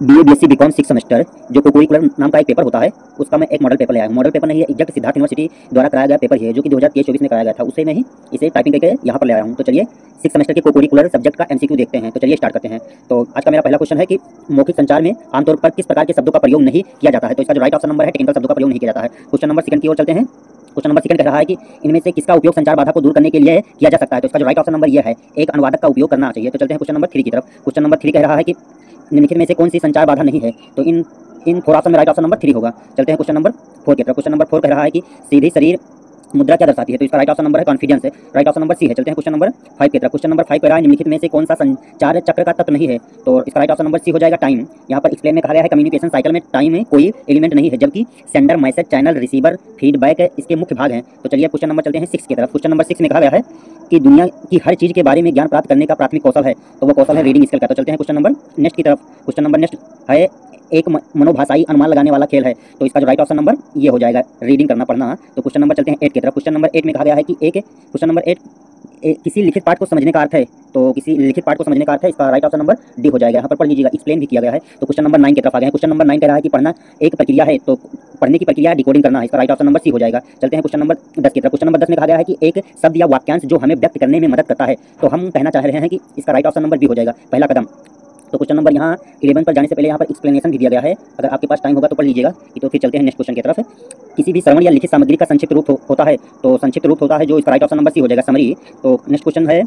BA BSc BCom 6 semester जो कोकुरिकुलर नाम का एक पेपर होता है, उसका मैं एक मॉडल पेपर ले आया हूँ। मॉडल पेपर नहीं है, एग्जैक्ट सिद्धार्थ यूनिवर्सिटी द्वारा कराया गया पेपर ही है, जो कि 2023-24 में कराया गया था। उसे मैं ही इसे टाइपिंग करके यहाँ पर ले आया हूँ। तो चलिए 6 सेमेस्टर के कोकुरिकुलर सब्जेक्ट का एमसीक्यू देखते हैं। तो चलिए स्टार्ट करते हैं। तो आज का मेरा पहला क्वेश्चन है कि मौखिक संचार में आमतौर पर किस प्रकार के शब्दों का प्रयोग नहीं किया जाता है। तो इसका जो राइट ऑप्शन नंबर है, टेक्निकल शब्दों का प्रयोग नहीं किया जाता है। क्वेश्चन नंबर सेकंड की ओर चलते हैं। क्वेश्चन नंबर सेकंड कह रहा है कि इनमें से किसका उपयोग संचार बाधा को दूर करने के लिए किया जा सकता है। तो इसका जो राइट ऑप्शन नंबर ये है, एक अनुवादक का उपयोग करना चाहिए। तो चलते हैं क्वेश्चन नंबर 3 की तरफ। क्वेश्चन नंबर 3 कह रहा है कि निम्नलिखित में से कौन सी संचार बाधा नहीं है। तो इन 4 ऑप्शन में राइट ऑप्शन नंबर 3 होगा। चलते हैं क्वेश्चन नंबर 4 की तरफ। क्वेश्चन नंबर 4 कह रहा है कि सीधी शरीर मुद्रा क्या दर्शाती है। तो इसका राइट ऑप्शन नंबर है कॉन्फिडेंस है। राइट ऑप्शन नंबर सी है। चलते हैं क्वेश्चन नंबर 5 की तरफ। क्वेश्चन नंबर 5 कह रहा है निम्नलिखित में से कौन सा संचार चक्र का तत्व नहीं है। तो इसका राइट ऑप्शन नंबर सी हो जाएगा टाइम। यहाँ पर एक्सप्लेन में कहा गया है कम्युनिकेशन साइकिल में टाइम में कोई एलिमेंट नहीं है, जबकि sender, message, channel, receiver, feedback इसके मुख्य भाग हैं। तो चलिए क्वेश्चन नंबर चलते हैं 6 की तरफ। क्वेश्चन नंबर 6 में कहा गया है कि दुनिया की हर चीज़ के बारे में ज्ञान प्राप्त करने का प्राथमिक कौशल है, तो वो कौशल है रीडिंग स्किल का। तो चलते हैं क्वेश्चन नंबर नेक्स्ट की तरफ। क्वेश्चन नंबर नेक्स्ट है एक मनोभाषाई अनुमान लगाने वाला खेल है। तो इसका जो राइट ऑप्शन नंबर ये हो जाएगा रीडिंग करना, पढ़ना। तो क्वेश्चन नंबर चलते हैं 8 की तरफ। क्वेश्चन नंबर 8 में कहा गया है कि क्वेश्चन नंबर 8 किसी लिखित पाठ को समझने का अर्थ है। तो किसी लिखित पाठ को समझने का अर्थ है, इसका राइट ऑप्शन नंबर डी हो जाएगा। यहाँ पर पढ़ लीजिएगा, एक्सप्लेन भी किया गया है। तो क्वेश्चन नंबर 9 की तरफ आ गया है। क्वेश्चन नंबर 9 कह रहा है कि पढ़ना एक प्रक्रिया है, तो पढ़ने की प्रक्रिया डिकोडिंग करना है, इसका राइट ऑप्शन नंबर सी हो जाएगा। चलते हैं क्वेश्चन नंबर 10 की तरफ। क्वेश्चन नंबर 10 में कहा गया है कि एक शब्द या वाक्यांश जो हमें व्यक्त करने में मदद करता है। तो हम कहना चाह रहे हैं कि इसका राइट ऑप्शन नंबर बी हो जाएगा, पहला कदम। तो क्वेश्चन नंबर यहाँ 11 पर जाने से पहले यहाँ पर एक्सप्लेनेशन भी दिया गया है, अगर आपके पास टाइम होगा तो पढ़ लीजिएगा। तो फिर चलते हैं नेक्स्ट क्वेश्चन की तरफ। किसी भी श्रवण या लिखित सामग्री का संक्षिप्त रूप होता है, तो संक्षिप्त रूप होता है जो इसका राइट ऑप्शन नंबर सी हो जाएगा, समरी। तो नेक्स्ट क्वेश्चन है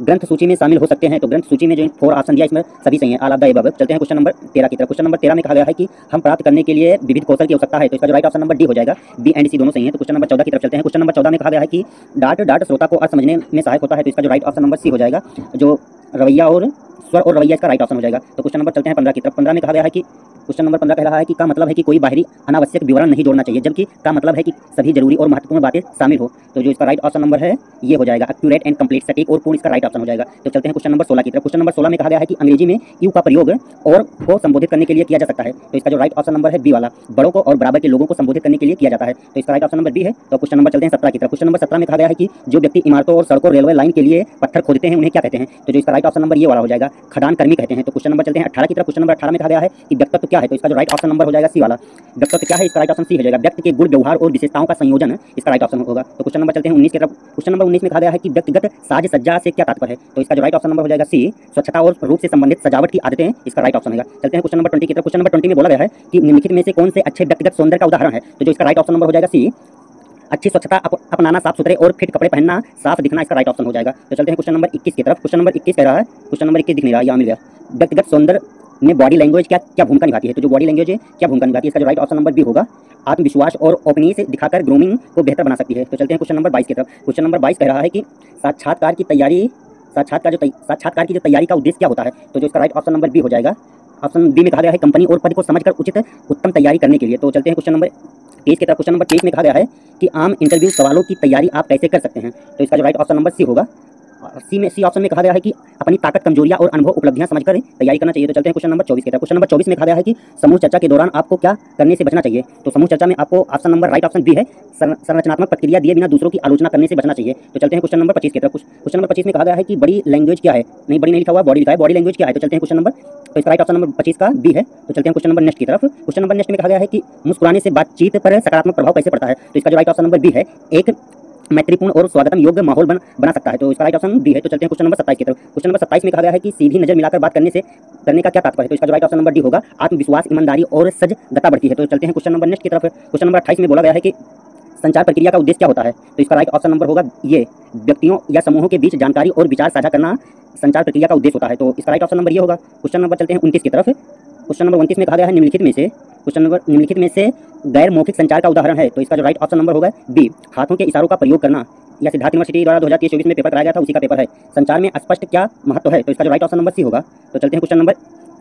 ग्रंथ सूची में शामिल हो सकते हैं। तो ग्रंथ सूची में जो 4 ऑप्शन दिया इसमें सभी सही है, ऑल ऑफ द अबव। चलते हैं क्वेश्चन नंबर 13 की तरफ। क्वेश्चन नंबर 13 में कहा गया है कि हम प्राप्त करने के लिए विविध कौशल की आवश्यकता है। तो इसका जो राइट ऑप्शन नंबर डी हो जाएगा, बी एंड सी दोनों सही है। तो क्वेश्चन नंबर 14 की तरफ चलते हैं। क्वेश्चन नंबर 14 में कहा गया है कि डाट श्रोता को अर्थ समझने में सहायक होता है। तो इसका जो राइट ऑप्शन नंबर सी हो जाएगा, जो रवैया और स्वर और रवैया इसका राइट ऑप्शन हो जाएगा। तो क्वेश्चन नंबर चलते हैं 15 की तरफ। 15 में कहा गया है कि क्वेश्चन नंबर 15 कह रहा है कि का मतलब है कि कोई बाहरी अनावश्यक विवरण नहीं जोड़ना चाहिए, जबकि का मतलब है कि सभी जरूरी और महत्वपूर्ण बातें शामिल हो। तो जो इसका राइट ऑप्शन नंबर है ये हो जाएगा, एक्यूरेट एंड कंप्लीट, सटीक और पूर्ण, इसका राइट ऑप्शन हो जाएगा। तो चलते हैं क्वेश्चन नंबर 16 की तरफ। क्वेश्चन नंबर 16 में कहा गया है कि अंग्रेजी में यू का प्रयोग और को संबोधित करने के लिए किया जा सकता है। तो इसका जो राइट ऑप्शन नंबर है बी वाला, बड़ों को और बराबर के लोगों को संबोधित करने के लिए किया जाता है। तो इसका राइट ऑप्शन नंबर बी है। तो क्वेश्चन नंबर चलते हैं 17 की तरफ। क्वेश्चन नंबर 17 में कहा गया है कि जो व्यक्ति इमारतों और सड़कों, रेलवे लाइन के लिए पत्थर खोदते हैं उन्हें क्या कहते हैं। तो जो इसका राइट ऑप्शन नंबर ये वाला हो जाएगा, खदान कर्मी कहते हैं। तो क्वेश्चन नंबर चलते हैं 18 की तरफ। क्वेश्चन नंबर 18 में कहा गया है कि व्यक्तित्व क्या है। तो इसका जो राइट ऑप्शन नंबर हो जाएगा सी वाला, व्यक्तित्व क्या है, इसका राइट ऑप्शन सी हो जाएगा, व्यक्ति के गुण, व्यवहार और विशेषताओं का संयोजन, इसका राइट ऑप्शन होगा। तो क्वेश्चन नंबर चलते हैं 19 की तरफ। क्वेश्चन नंबर 19 में कहा गया है कि व्यक्तिगत साज सज्जा से क्या तात्पर्य है। तो इसका जो राइट ऑप्शन नंबर हो जाएगा सी, स्वच्छता और रूप से संबंधित सजावट की आदतें, इसका राइट ऑप्शन होगा। चलते हैं क्वेश्चन नंबर 20 की तरफ। क्वेश्चन नंबर 20 में बोला गया है कि निम्नलिखित में से कौन से अच्छे व्यक्तिगत सौंदर्य का उदाहरण है। तो जो इसका राइट ऑप्शन नंबर हो जाएगा सी, अच्छी स्वच्छता अपनाना, साफ सुथरे और फिट कपड़े पहनना, साफ दिखना, इसका राइट ऑप्शन हो जाएगा। तो चलते हैं क्वेश्चन नंबर 21 की तरफ। क्वेश्चन नंबर 21 कह रहा है, क्वेश्चन नंबर 21 दिख नहीं रहा, यहाँ मिल गया, व्यक्तिगत सौंदर्य में बॉडी लैंग्वेज क्या भूमिका निभाती है। तो जो बॉडी लैंग्वेज है क्या भूमिका निभाती है, इसका जो राइट ऑप्शन नंबर बी होगा, आत्मविश्वास और ओपनिंग से दिखाकर ग्रूमिंग को बेहतर बना सकती है। तो चलते हैं क्वेश्चन नंबर 22 की तरफ। क्वेश्चन नंबर 22 कह रहा है कि साक्षात्कार की जो तैयारी का उद्देश्य क्या होता है। तो जो इसका राइट ऑप्शन नंबर बी हो जाएगा, ऑप्शन बी में कहा गया है कंपनी और पद को समझकर उत्तम तैयारी करने के लिए। तो चलते हैं क्वेश्चन नंबर 23 की तरफ। क्वेश्चन नंबर 23 में कहा गया है कि आम इंटरव्यू सवालों की तैयारी आप कैसे कर सकते हैं। तो इसका जो राइट ऑप्शन नंबर सी होगा, सी ऑप्शन में कहा गया है कि अपनी ताकत, कमजोरियां और अनुभव उपलब्धियां समझकर तैयारी करना चाहिए। तो चलते हैं क्वेश्चन नंबर 24 की तरफ। क्वेश्चन नंबर 24 में कहा गया है कि समूह चर्चा के दौरान आपको क्या करने से बचना चाहिए। तो समूह चर्चा में आपको option number right option B है, संरचनात्मक प्रतिक्रिया दिए बिना दूसरों की आलोचना करने से बचना चाहिए। तो चलते हैं क्वेश्चन नंबर 25 की तरफ। क्वेश्चन नंबर 25 में कहा गया है कि बड़ी लैंग्वेज क्या है, नहीं बड़ी नहीं लिखा हुआ, बॉडी लिखा है, बॉडी लैंग्वेज क्या है। तो चलते हैं क्वेश्चन नंबर, तो इसका राइट ऑप्शन नंबर 25 का बी है। तो चलते हैं क्वेश्चन नंबर नेक्स्ट की तरफ। क्वेश्चन नंबर नेक्स्ट में कहा गया है कि मुस्कुराने से बातचीत पर सकारात्मक प्रभाव कैसे पड़ता है। तो इसका जो राइट ऑप्शन नंबर बी है, एक मैत्रीपूर्ण और स्वागतम योग्य माहौल बना सकता है। तो इसका राइट ऑप्शन बी है। तो चलते हैं क्वेश्चन नंबर 27 की तरफ। क्वेश्चन नंबर 27 में कहा गया है कि सीधी नजर मिलाकर बात करने का क्या तात्पर्य है। तो इसका जो राइट ऑप्शन नंबर डी होगा, आत्मविश्वास, ईमानदारी और सजगता बढ़ती है। तो चलते हैं क्वेश्चन नंबर नेक्स्ट की तरफ। क्वेश्चन नंबर 28 में बोला गया है कि संचार प्रक्रिया का उद्देश्य क्या होता है। तो इसका राइट ऑप्शन नंबर होगा ये, व्यक्तियों या समूहों के बीच जानकारी और विचार साझा करना संचार प्रक्रिया का उद्देश्य होता है। तो इसका राइट ऑप्शन नंबर ये होगा। क्वेश्चन नंबर चलते हैं 29 की तरफ। क्वेश्चन नंबर 29 में कहा गया है निम्नलिखित में से गैर मौखिक संचार का उदाहरण है। तो इसका जो राइट ऑप्शन नंबर होगा बी, हाथों के इशारों का प्रयोग करना, या सिद्धार्थ यूनिवर्सिटी द्वारा 2023-24 में पेपर कराया गया था, उसी का पेपर है। संचार में स्पष्ट क्या महत्व है। तो इसका जो राइट ऑप्शन नंबर सी होगा। तो चलते हैं क्वेश्चन नंबर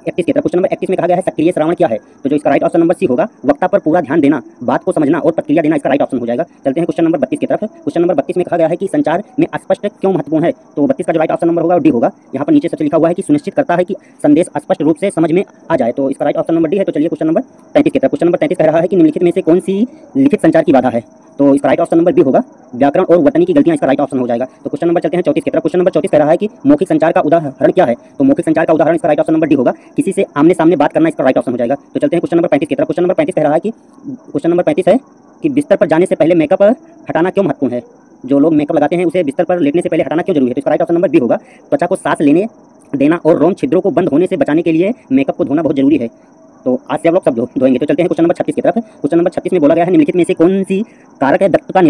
31 की तरफ। क्वेश्चन नंबर 31 में कहा गया है सक्रिय श्रवण क्या है। तो जो इसका राइट ऑप्शन नंबर सी होगा, वक्ता पर पूरा ध्यान देना, बात को समझना और प्रतिक्रिया देना, इसका राइट ऑप्शन हो जाएगा। चलते हैं क्वेश्चन नंबर 32 की तरफ। क्वेश्चन नंबर 32 में कहा गया है कि संचार में स्पष्ट क्यों महत्वपूर्ण है। तो 32 का जो राइट ऑप्शन नंबर होगा डी होगा। यहाँ पर नीचे सबसे लिखा हुआ है कि सुनिश्चित करता है कि संदेश स्पष्ट रूप से समझ में आ जाए। तो इसका राइट ऑप्शन नंबर डी है। तो चलिए क्वेश्चन नंबर 33 की तरफ। क्वेश्चन नंबर 33 कह रहा है कि निम्नलिखित में से कौन सी लिखित संचार की बाधा है। तो इसका राइट ऑप्शन नंबर बी होगा, व्याकरण और वर्तनी की गलतियां, इसका राइट ऑप्शन हो जाएगा। तो क्वेश्चन नंबर चलते हैं 34 की तरफ। क्वेश्चन नंबर 34 कह रहा है कि मौखिक संचार का उदाहरण क्या है। तो मौखिक संचार का उदाहरण इसका राइट ऑप्शन नंबर डी होगा, किसी से आमने सामने बात करना इसका राइट ऑप्शन हो जाएगा। तो चलते हैं क्वेश्चन नंबर 35 की तरफ। क्वेश्चन नंबर 35 कह रहा है कि क्वेश्चन नंबर 35 है कि बिस्तर पर जाने से पहले मेकअप हटाना क्यों महत्वपूर्ण है। जो लोग मेकअप लगाते हैं उसे बिस्तर पर लेटने से पहले हटाना क्यों जरूरी है। तो इसका राइट ऑप्शन नंबर बी होगा। त्वचा को सांस लेने देना और रोम छिद्रों को बंद होने से बचाने के लिए मेकअप को धोना बहुत जरूरी है। तो आज से आप लोग सब धोएंगे। तो चलते हैं क्वेश्चन नंबर 36 की तरफ। क्वेश्चन नंबर 36 में बोला गया है निम्नलिखित में से कौन सी कारक है व्यक्ति का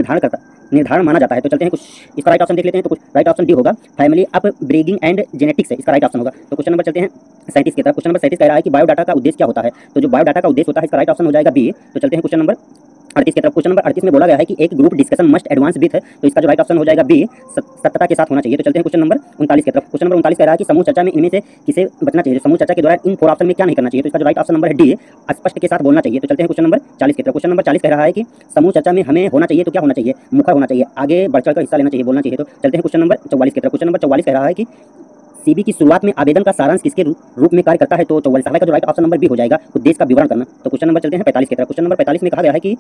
निर्धारण माना जाता है। तो चलते हैं कुछ इसका राइट ऑप्शन देख लेते हैं। तो कुछ राइट ऑप्शन डी होगा, फैमिली अपब्रिंगिंग एंड जेनेटिक्स है इसका राइट ऑप्शन होगा। तो क्वेश्चन नंबर चलते हैं 37 की तरफ। क्वेश्चन नंबर 37 कह रहा है कि बायोडाटा का उद्देश्य क्या होता है। तो जो बायोडाटा का उद्देश्य होता है इसका राइट ऑप्शन हो जाएगा बी। तो चलते हैं क्वेश्चन नंबर 38 की तरफ। क्वेश्चन नंबर 38 में बोला गया है कि एक group discussion must advance with है। तो इसका जो राइट ऑप्शन हो जाएगा बी, सत्यता के साथ होना चाहिए। तो चलते हैं क्वेश्चन नंबर 39 की तरफ। क्वेश्चन नंबर 39 कह रहा है कि समूह चर्चा में इनमें से किसे बचना चाहिए। समूह चर्चा के दौरान इन 4 ऑप्शन में क्या नहीं करना चाहिए। तो इसका जो राइट ऑप्शन नंबर है डी, स्पष्ट के साथ बोलना चाहिए। तो चलते हैं क्वेश्चन नंबर 40 की तरफ। क्वेश्चन नंबर 40 कह रहा है कि समूह चर्चा में हमें होना चाहिए तो क्या होना चाहिए, मुखर होना चाहिए, आगे बढ़ चढ़कर हिस्सा लेना चाहिए, बोलना चाहिए। तो चलते हैं क्वेश्चन नंबर 44 की तरफ। क्वेश्चन नंबर 44 कह रहा है कि सीबी की शुरुआत में आवेदन का सारांश किसके रूप में कार्य करता है। तो 44 का जो राइट ऑप्शन नंबर बी हो जाएगा, उद्देश्य का विवरण करना। तो क्वेश्चन नंबर चलते हैं 45 की तरफ। क्वेश्चन नंबर 45 में कहा गया है कि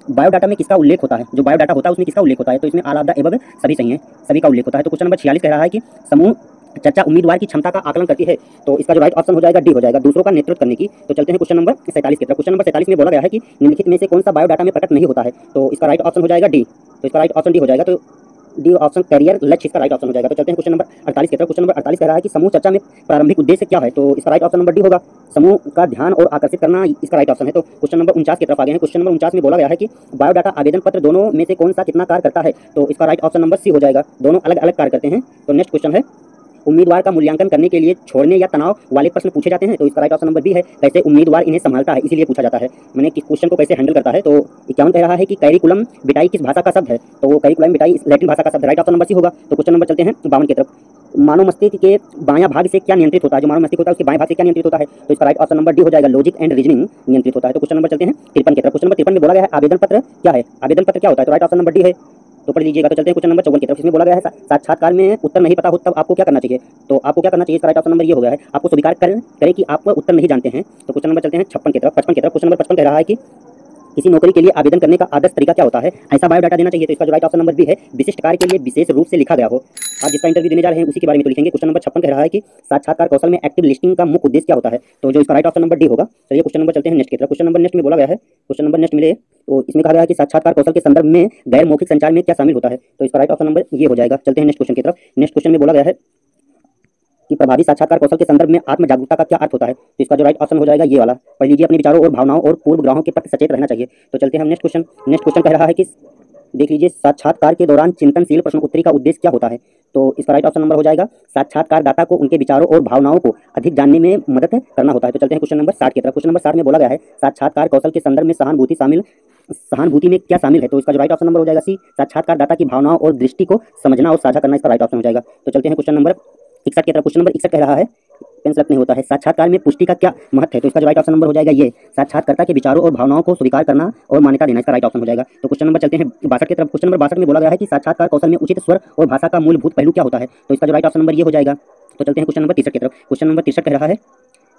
बायोडाटा में किसका उल्लेख होता है। जो बायोडाटा होता है उसमें किसका उल्लेख होता है। तो इसमें ऑल ऑफ द एबव सभी सही है, सभी का उल्लेख होता है। तो क्वेश्चन नंबर 46 कह रहा है कि समूह चर्चा उम्मीदवार की क्षमता का आकलन करती है। तो इसका जो राइट ऑप्शन हो जाएगा डी हो जाएगा, दूसरों का नेतृत्व करने की। तो चलते हैं क्वेश्चन नंबर 47 की तरफ। क्वेश्चन नंबर 47 में बोला गया है कि निम्नलिखित में से कौन सा बायोडाटा में प्रकट नहीं होता है। तो इसका राइट ऑप्शन हो जाएगा डी। तो इसका राइट ऑप्शन डी हो जाएगा। तो डी ऑप्शन कैरियर लक्ष्य इसका राइट ऑप्शन हो जाएगा। तो चलते हैं क्वेश्चन नंबर 48 की तरफ। क्वेश्चन नंबर 48 कह रहा है कि समूह चर्चा में प्रारंभिक उद्देश्य क्या है। तो इसका राइट ऑप्शन नंबर डी होगा, समूह का ध्यान और आकर्षित करना इसका राइट ऑप्शन है। तो क्वेश्चन नंबर 49 की तरफ आ गए हैं। क्वेश्चन नंबर 49 में बोला गया है कि बायोडाटा आवेदन पत्र दोनों में से कौन सा कितना कार्य करता है। तो इसका राइट ऑप्शन नंबर सी हो जाएगा, दोनों अलग अलग कार्य करते हैं। तो नेक्स्ट क्वेश्चन है, उम्मीदवार का मूल्यांकन करने के लिए छोड़ने या तनाव वाले प्रश्न पूछे जाते हैं। तो इसका राइट ऑप्शन नंबर बी है, कैसे उम्मीदवार इन्हें संभालता है, इसीलिए पूछा जाता है, मैंने किस क्वेश्चन को कैसे हैंडल करता है। तो 51 कह रहा है कि कैरिकुलम विटाई किस भाषा का शब्द है। तो वो कैरिकुलम विटाई लैटिन भाषा का शब्द, राइट ऑप्शन नंबर सी होगा। तो क्वेश्चन नंबर चलते हैं 52 की तरफ। मानव मस्तिष्क के बायां भाग से क्या नियंत्रित होता है। जो मानव मस्तिष्क होता है उसके बाएं भाग से क्या नियंत्रित होता है। तो इसका राइट ऑप्शन नंबर डी हो जाएगा, लॉजिक एंड रीजनिंग नियंत्रित होता है। तो क्वेश्चन नंबर चलते हैं 53 की तरफ। क्वेश्चन नंबर 53 में बोला गया है आवेदन पत्र क्या है, आवेदन पत्र क्या होता है। तो राइट ऑप्शन नंबर डी है, तो पढ़ लीजिएगा। तो चलते हैं क्वेश्चन नंबर 54 की तरफ। इसमें बोला गया है साक्षात्कार में उत्तर नहीं पता हो तब आपको क्या करना चाहिए। तो आपको क्या करना चाहिए, इसका राइट ऑप्शन नंबर ये हो गया है, आपको स्वीकार करें कि आप उत्तर नहीं जानते हैं। तो क्वेश्चन नंबर चलते हैं 56 की तरफ। 55 की तरफ। क्वेश्चन नंबर 55 कह रहा है कि किसी नौकरी के लिए आवेदन करने का आदर्श तरीका क्या होता है, ऐसा बायोडाटा देना चाहिए। तो इसका जो राइट ऑप्शन नंबर बी है, विशिष्ट कार्य के लिए विशेष रूप से लिखा गया हो। आप जिसका इंटरव्यू देने जा रहे हैं उसी के बारे में तो लिखेंगे। क्वेश्चन नंबर 56 कह रहा है कि साक्षात्कार कौशल में एक्टिव लिस्टिंग का मुख्य उद्देश्य क्या होता है। तो जो इसका राइट ऑप्शन नंबर डी होगा। चलिए क्वेश्चन नंबर चलते हैं नेक्स्ट की तरफ। क्वेश्चन नंबर नेक्स्ट में बोला गया है, क्वेश्चन नंबर नेक्स्ट मिले तो इसमें कहा गया है कि साक्षात्कार कौशल के संदर्भ में गैर मौखिक संचार में क्या शामिल होता है। तो इसका राइट ऑप्शन नंबर ये हो जाएगा। चलते हैं नेक्स्ट क्वेश्चन की तरफ। नेक्स्ट क्वेश्चन में बोला गया है कि प्रभावी साक्षात्कार कौशल के संदर्भ में आत्म जागरूकता का क्या अर्थ होता है। तो इसका जो राइट ऑप्शन हो जाएगा ये वाला, पढ़ लीजिए, अपने विचारों और भावनाओं और पूर्वग्रहों के प्रति सचेत रहना चाहिए। तो चलते हैं हम नेक्स्ट क्वेश्चन। नेक्स्ट क्वेश्चन कह रहा है कि देख लीजिए, साक्षात्कार के दौरान चिंतनशील प्रश्न उत्तरी का उद्देश्य क्या होता है। तो इसका राइट ऑप्शन नंबर हो जाएगा, साक्षात्कारदाता को उनके विचारों और भावनाओं को अधिक जानने में मदद करना होता है। तो चलते हैं क्वेश्चन नंबर 60 की तरफ। क्वेश्चन नंबर 60 में बोला गया है साक्षात्कार कौशल के संदर्भ में सहानुभूति में क्या शामिल है। तो इसका जो राइट ऑप्शन नंबर हो जाएगा सी, साक्षात्कारदाता की भावनाओं और दृष्टि को समझना और साझा करना इसका राइट ऑप्शन हो जाएगा। तो चलते हैं क्वेश्चन नंबर 61 की तरफ। क्वेश्चन नंबर 61 कह रहा है, पेन सेलेक्ट नहीं होता है, साक्षात्कार में पुष्टि का क्या महत्व है। तो इसका जो राइट ऑप्शन नंबर हो जाएगा ये, साक्षात्कारता के विचारों और भावनाओं को स्वीकार करना और मान्यता देना इसका राइट ऑप्शन हो जाएगा। तो क्वेश्चन नंबर चलते हैं 62 की तरफ। क्वेश्चन नंबर 62 में बोला गया है कि साक्षात्कार कौशल में उचित स्वर और भाषा का मूलभूत पहलू क्या होता है। तो इसका जो राइट ऑप्शन नंबर ये हो जाएगा। तो चलते हैं क्वेश्चन नंबर 63 की तरफ। क्वेश्चन नंबर 63 कह रहा है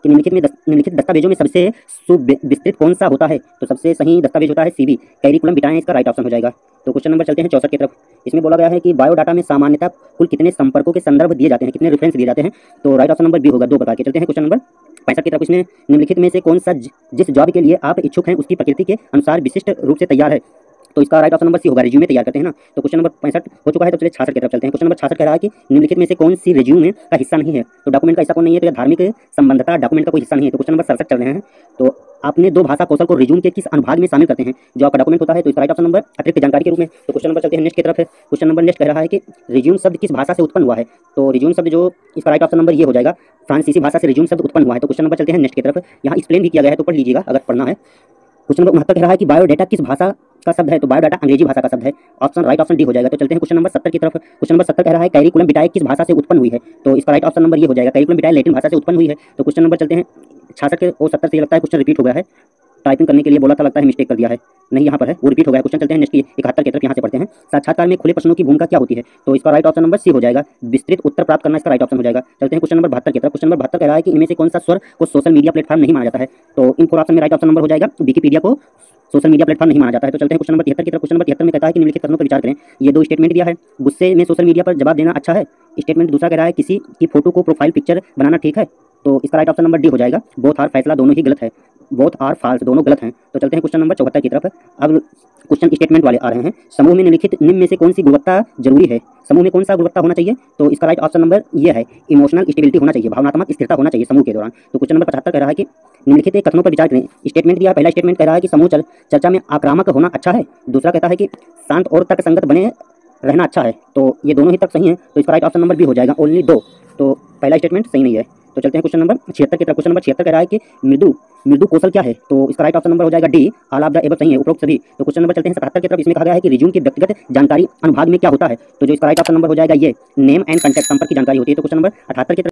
कि निम्नलिखित दस्तावेजों में सबसे सुविस्तृत कौन सा होता है। तो सबसे सही दस्तावेज होता है सीबी, कैरिकुलम विटाए, इसका राइट ऑप्शन हो जाएगा। तो क्वेश्चन नंबर चलते हैं 64 की तरफ। इसमें बोला गया है कि बायोडाटा में सामान्यतः कुल कितने संपर्कों के संदर्भ दिए जाते हैं, कितने रेफरेंस दिए जाते हैं। तो राइट ऑप्शन नंबर बी होगा, 2 प्रकार के। चलते हैं क्वेश्चन नंबर 65 की तरफ। इसमें निम्नलिखित में से कौन सा जिस जॉब के लिए आप इच्छुक हैं उसकी प्रकृति के अनुसार विशिष्ट रूप से तैयार है। तो इसका राइट ऑप्शन नंबर सी होगा, रिज्यूमे तैयार करते हैं ना। तो क्वेश्चन नंबर 65 हो चुका है। तो चलिए 66 की तरफ चलते हैं। क्वेश्चन नंबर 66 कह रहा है कि निम्नलिखित में से कौन सी रिज्यूमे का हिस्सा नहीं है। तो डॉक्यूमेंट का हिस्सा कौन नहीं है, तो धार्मिक संबंधता डॉक्यूमेंट का कोई हिस्सा नहीं है। तो क्वेश्चन नंबर 67 चल रहे हैं। तो आपने 2 भाषा कौशल को रिज्यूम के किस अनुभाग में शामिल करते हैं जो आपका डॉक्यूमेंट होता है। तो इसका राइट ऑप्शन नंबर अतिरिक्त जानकारी के रूप में। तो क्वेश्चन नंबर चलते हैं नेक्स्ट की तरफ है। क्वेश्चन नंबर नेक्स्ट कह रहा है कि रिज्यूम शब्द किस भाषा से उत्पन्न हुआ है। तो रिज्यूम शब्द जो इसका राइट ऑप्शन नंबर ये हो जाएगा, फ्रांसीसी भाषा से रिज्यूम शब्द उत्पन्न हुआ है। तो क्वेश्चन नंबर चलते हैं नेक्स्ट की तरफ। यहाँ एक्सप्लेन भी किया गया है तो पढ़ लीजिएगा अगर पढ़ना है। क्वेश्चन नंबर 69 कह रहा है कि बायोडाटा किस भाषा का शब्द है। तो बायोडाटा अंग्रेजी भाषा का शब्द है, ऑप्शन राइट ऑप्शन डी हो जाएगा। तो चलते हैं क्वेश्चन नंबर 70 की तरफ। क्वेश्चन नंबर 70 कह रहा है कैरिकुलम विटाए किस भाषा से उत्पन्न हुई है। तो इसका राइट ऑप्शन नंबर ये हो जाएगा, कैरिकुलम विटाए लैटिन भाषा से उत्पन्न हुई है। तो क्वेश्चन नंबर चलते हैं 66 के और 70 से लगता है क्वेश्चन रिपीट हो गया है, टाइपिंग करने के लिए बोला था, लगता है मिस्टेक कर दिया है, नहीं यहाँ पर है, वो रिपीट हो गया क्वेश्चन। चलते हैं नेक्स्ट की 71 की तरफ। यहाँ से पढ़ते हैं, साक्षात्कार में खुले प्रश्नों की भूमिका क्या होती है। तो इसका राइट ऑप्शन नंबर सी हो जाएगा, विस्तृत उत्तर प्राप्त करना इसका राइट ऑप्शन हो जाएगा। चलते हैं क्वेश्चन नंबर 72 की तरफ। क्वेश्चन नंबर 72 कह रहा है कि इनमें से कौन सा स्वर को सोशल मीडिया प्लेटफॉर्म नहीं माना जाता है। तो इन 4 ऑप्शन में राइट ऑप्शन नंबर हो जाएगा, विकिपीडिया को सोशल मीडिया प्लेटफॉर्म नहीं माना जाता है। तो चलते हैं क्वेश्चन नंबर 73 की तरफ। क्वेश्चन नंबर 73 में कहता है कि निम्नलिखित प्रश्नों पर विचार करें। ये 2 स्टेटमेंट दिया है, गुस्से में सोशल मीडिया पर जवाब देना अच्छा है। स्टेटमेंट दूसरा कह रहा है किसी की फोटो को प्रोफाइल पिक्चर बनाना ठीक है। तो इसका राइट ऑप्शन नंबर डी हो जाएगा। बोथ आर फैसला दोनों ही गलत है, बोथ आर फाल्स दोनों गलत हैं। तो चलते हैं क्वेश्चन नंबर 74 की तरफ। अब क्वेश्चन स्टेटमेंट वाले आ रहे हैं। समूह में निम्न में से कौन सी गुणवत्ता जरूरी है? समूह में कौन सा गुणवत्ता होना चाहिए? तो इसका राइट ऑप्शन नंबर ये है, इमोशनल स्टेबिलिटी होना चाहिए, भावनात्मक स्थिरता होना चाहिए समूह के दौरान। तो क्वेश्चन नंबर 75 कह रहा है कि निम्नलिखित कथनों पर विचार करें। स्टेटमेंट दिया, पहला स्टेटमेंट कह रहा है कि समूह चर्चा में आक्रामक होना अच्छा है। दूसरा कहता है कि शांत और तर्कसंगत बने रहना अच्छा है। तो ये दोनों ही तर्क सही हैं, तो इसका राइट ऑप्शन नंबर बी हो जाएगा, ओनली 2। तो पहला स्टेटमेंट सही नहीं है। तो चलते हैं क्वेश्चन नंबर 76 की तरफ। क्वेश्चन नंबर 76 कह रहा है कि मृदु कौशल क्या है? तो इसका राइट ऑप्शन नंबर हो जाएगा D, all of the above सही है, उपरोक्त सभी। तो क्वेश्चन नंबर चलते हैं 77 की तरफ। इसमें कहा गया है कि रिज्यूम की व्यक्तिगत जानकारी अनुभाग में क्या होता है? तो जो इसका राइट ऑप्शन नंबर हो जाएगा ये, नेम एंड कॉन्टैक्ट, संपर्क की जानकारी होती है। तो क्वेश्चन नंबर 78 की तरफ